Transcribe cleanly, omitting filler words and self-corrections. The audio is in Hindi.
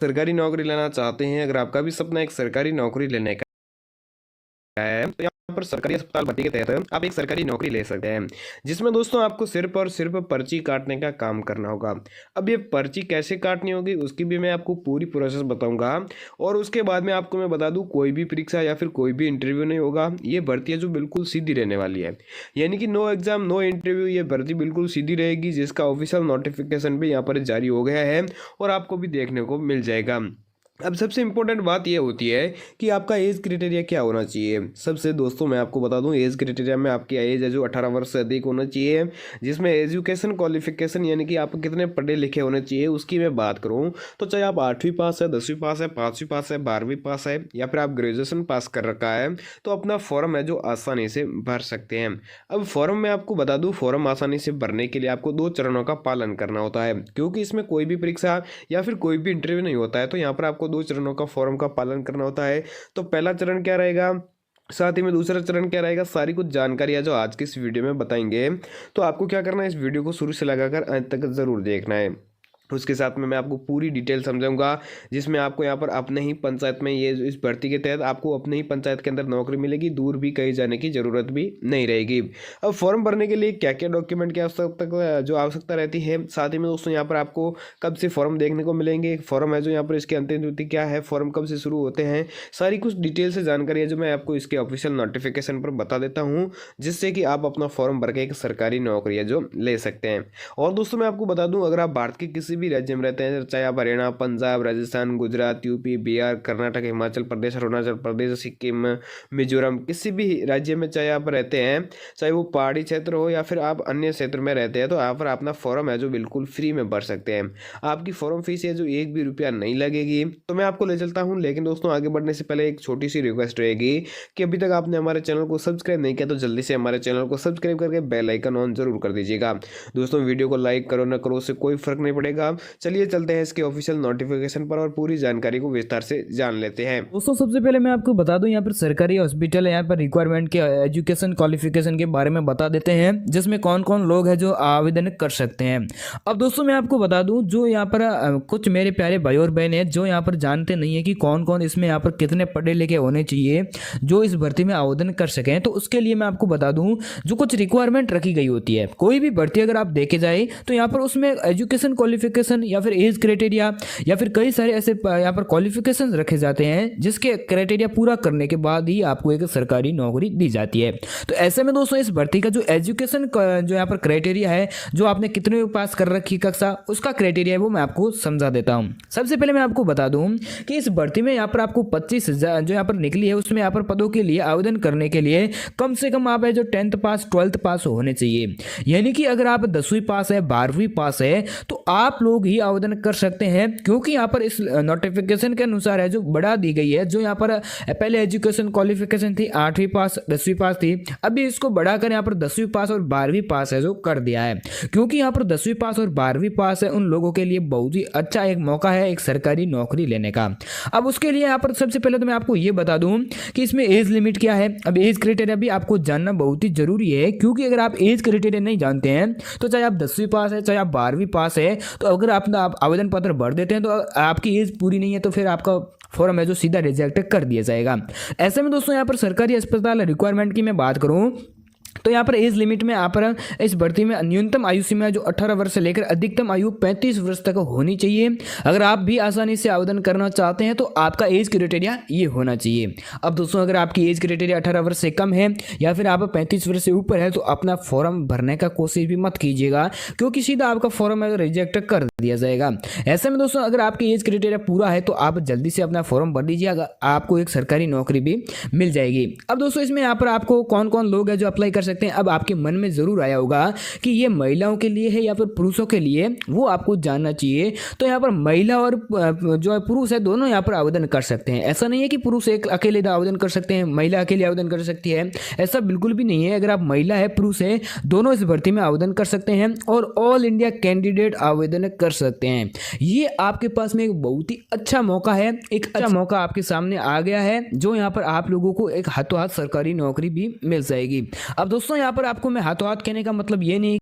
सरकारी नौकरी लेना चाहते हैं, अगर आपका भी सपना एक सरकारी नौकरी लेने का है, तो यहाँ पर सरकारी अस्पताल भर्ती के तहत आप एक सरकारी नौकरी ले सकते हैं, जिसमें दोस्तों आपको सिर्फ और सिर्फ पर्ची काटने का काम करना होगा। अब ये पर्ची कैसे काटनी होगी उसकी भी मैं आपको पूरी प्रोसेस बताऊंगा, और उसके बाद में आपको मैं बता दूं कोई भी परीक्षा या फिर कोई भी इंटरव्यू नहीं होगा। ये भर्ती है जो बिल्कुल सीधी रहने वाली है, यानी कि नो एग्जाम नो इंटरव्यू, ये भर्ती बिल्कुल सीधी रहेगी, जिसका ऑफिशियल नोटिफिकेशन भी यहाँ पर जारी हो गया है और आपको भी देखने को मिल जाएगा। अब सबसे इम्पोर्टेंट बात यह होती है कि आपका एज क्राइटेरिया क्या होना चाहिए। सबसे दोस्तों मैं आपको बता दूं, एज क्राइटेरिया में आपकी एज है जो 18 वर्ष से अधिक होना चाहिए, जिसमें एजुकेशन क्वालिफिकेशन यानी कि आप कितने पढ़े लिखे होने चाहिए उसकी मैं बात करूं तो चाहे आप 8वीं पास है, 10वीं पास है, 5वीं पास है, 12वीं पास है, या फिर आप ग्रेजुएशन पास कर रखा है, तो अपना फॉर्म है जो आसानी से भर सकते हैं। अब फॉर्म में आपको बता दूँ, फॉर्म आसानी से भरने के लिए आपको 2 चरणों का पालन करना होता है, क्योंकि इसमें कोई भी परीक्षा या फिर कोई भी इंटरव्यू नहीं होता है, तो यहाँ पर आपको 2 चरणों का फॉर्म का पालन करना होता है। तो पहला चरण क्या रहेगा, साथ ही में दूसरा चरण क्या रहेगा, सारी कुछ जानकारियां जो आज की इस वीडियो में बताएंगे। तो आपको क्या करना है, इस वीडियो को शुरू से लगाकर अंत तक जरूर देखना है। उसके साथ में मैं आपको पूरी डिटेल समझाऊंगा, जिसमें आपको यहाँ पर अपने ही पंचायत में, ये इस भर्ती के तहत आपको अपने ही पंचायत के अंदर नौकरी मिलेगी, दूर भी कहीं जाने की ज़रूरत भी नहीं रहेगी। अब फॉर्म भरने के लिए क्या क्या डॉक्यूमेंट की आवश्यकता रहती है, साथ ही में दोस्तों यहाँ पर आपको कब से फॉर्म देखने को मिलेंगे, फॉर्म है जो यहाँ पर इसकी अंतिम तिथि क्या है, फॉर्म कब से शुरू होते हैं, सारी कुछ डिटेल से जानकारी है जो मैं आपको इसके ऑफिशियल नोटिफिकेशन पर बता देता हूँ, जिससे कि आप अपना फॉर्म भर के एक सरकारी नौकरी है जो ले सकते हैं। और दोस्तों मैं आपको बता दूँ, अगर आप भारत के किसी भी राज्य में रहते हैं, चाहे आप हरियाणा, पंजाब, राजस्थान, गुजरात, यूपी, बिहार, कर्नाटक, हिमाचल प्रदेश, अरुणाचल प्रदेश, सिक्किम, मिजोरम, किसी भी राज्य में चाहे आप रहते हैं, चाहे वो पहाड़ी क्षेत्र हो या फिर आप अन्य क्षेत्र में रहते हैं, तो यहाँ पर अपना फॉर्म है जो बिल्कुल फ्री में भर सकते हैं। आपकी फॉर्म फीस है जो 1 भी रुपया नहीं लगेगी। तो मैं आपको ले चलता हूँ, लेकिन दोस्तों आगे बढ़ने से पहले एक छोटी सी रिक्वेस्ट रहेगी कि अभी तक आपने हमारे चैनल को सब्सक्राइब नहीं किया तो जल्दी से हमारे चैनल को सब्सक्राइब करके बेल आइकन ऑन जरूर कर दीजिएगा। दोस्तों वीडियो को लाइक करो ना करो उससे कोई फर्क नहीं पड़ेगा। चलिए चलते हैं इसके ऑफिशियल नोटिफिकेशन पर और पूरी जानकारी को विस्तार से जान लेते हैं। दोस्तों सबसे पहले मैं आपको बता दूं, यहाँ पर सरकारी हॉस्पिटल है, यहाँ पर रिक्वायरमेंट के एजुकेशन क्वालिफिकेशन के बारे में बता देते हैं, जिसमें कौन कौन लोग हैं जो आवेदन कर सकते हैं। अब दोस्तों मैं आपको बता दूं, जो यहाँ पर कुछ मेरे प्यारे भाई और बहन हैं जो यहाँ पर जानते नहीं है कि कौन कौन इसमें यहाँ पर कितने पढ़े लिखे होने चाहिए जो इस भर्ती में आवेदन कर सकें, तो उसके लिए मैं आपको बता दूं जो कुछ रिक्वायरमेंट रखी गई होती है। कोई भी भर्ती अगर आप देखे जाए तो यहाँ पर उसमें एजुकेशन क्वालिफिकेशन या फिर एज क्राइटेरिया या फिर कई सारे ऐसे यहाँ पर क्वालिफिकेशन रखे जाते हैं, जिसके क्राइटेरिया पूरा करने के बाद ही आपको एक सरकारी नौकरी दी जाती है। तो ऐसे में दोस्तों इस भर्ती का जो एजुकेशन जो यहाँ पर क्राइटेरिया है, जो आपने कितने पास कर रखी कक्षा, उसका क्राइटेरिया है वो मैं आपको समझा देता हूँ। सबसे पहले मैं आपको बता दूँ कि इस भर्ती में यहाँ पर आपको 25,000 जो यहाँ पर निकली है, उसमें यहाँ पर पदों के लिए आवेदन करने के लिए कम से कम आप है जो 10th पास 12th पास होने चाहिए। यानी कि अगर आप 10वीं पास है, 12वीं पास है, तो आप लोग ही आवेदन कर सकते हैं, क्योंकि यहाँ पर इस नोटिफिकेशन के अनुसार है जो बढ़ा दी गई है। जो यहाँ पर पहले एजुकेशन क्वालिफिकेशन थी 8वीं पास 10वीं पास थी, अभी इसको बढ़ाकर यहाँ पर 10वीं पास और 12वीं पास है जो कर दिया है, क्योंकि यहाँ पर 10वीं पास और 12वीं पास है उन लोगों के लिए बहुत ही अच्छा एक मौका है एक सरकारी नौकरी लेने का। अब उसके लिए यहाँ पर सबसे पहले तो मैं आपको ये बता दूं कि इसमें एज लिमिट क्या है। अब एज क्राइटेरिया भी आपको जानना बहुत ही जरूरी है, क्योंकि अगर आप एज क्राइटेरिया नहीं जानते हैं तो चाहे आप 10वीं पास है चाहे आप 12वीं पास है, तो अगर आप आवेदन पत्र भर देते हैं तो आपकी एज पूरी नहीं है तो फिर आपका फॉर्म है जो सीधा रिजेक्ट कर दिया जाएगा। ऐसे में दोस्तों यहाँ पर सरकारी अस्पताल रिक्वायरमेंट की मैं बात करूँ तो यहाँ पर एज लिमिट में आप इस भर्ती में न्यूनतम आयु सीमा जो 18 वर्ष से लेकर अधिकतम आयु 35 वर्ष तक होनी चाहिए। अगर आप भी आसानी से आवेदन करना चाहते हैं तो आपका एज क्राइटेरिया ये होना चाहिए। अब दोस्तों अगर आपकी एज क्राइटेरिया 18 वर्ष से कम है या फिर आप 35 वर्ष से ऊपर है, तो अपना फॉर्म भरने का कोशिश भी मत कीजिएगा, क्योंकि सीधा आपका फॉर्म है रिजेक्ट कर दिया जाएगा। ऐसे में दोस्तों अगर आपकी एज क्राइटेरिया पूरा है तो आप जल्दी से अपना फॉर्म भर दीजिए, आपको एक सरकारी नौकरी भी मिल जाएगी। अब दोस्तों इसमें यहाँ पर आपको कौन कौन लोग हैं जो अप्लाई कर सकते हैं, अब आपके मन में जरूर आया होगा कि ये महिलाओं के लिए है या फिर पुरुषों के लिए, वो आपको जानना चाहिए। तो यहाँ पर महिला और जो पुरुष है दोनों यहाँ पर आवेदन कर सकते हैं। ऐसा नहीं है कि पुरुष एक अकेले आवेदन कर सकते हैं, महिला अकेले आवेदन कर सकती है, ऐसा बिल्कुल भी नहीं है। अगर आप महिला है पुरुष है दोनों इस भर्ती में आवेदन कर सकते हैं और ऑल इंडिया कैंडिडेट आवेदन कर सकते हैं। ये आपके पास में एक बहुत ही अच्छा मौका है, एक अच्छा मौका आपके सामने आ गया है, जो यहाँ पर आप लोगों को एक हाथों हाथ सरकारी नौकरी भी मिल जाएगी। अब दोस्तों यहाँ पर आपको मैं हाथों हाथ कहने का मतलब ये नहीं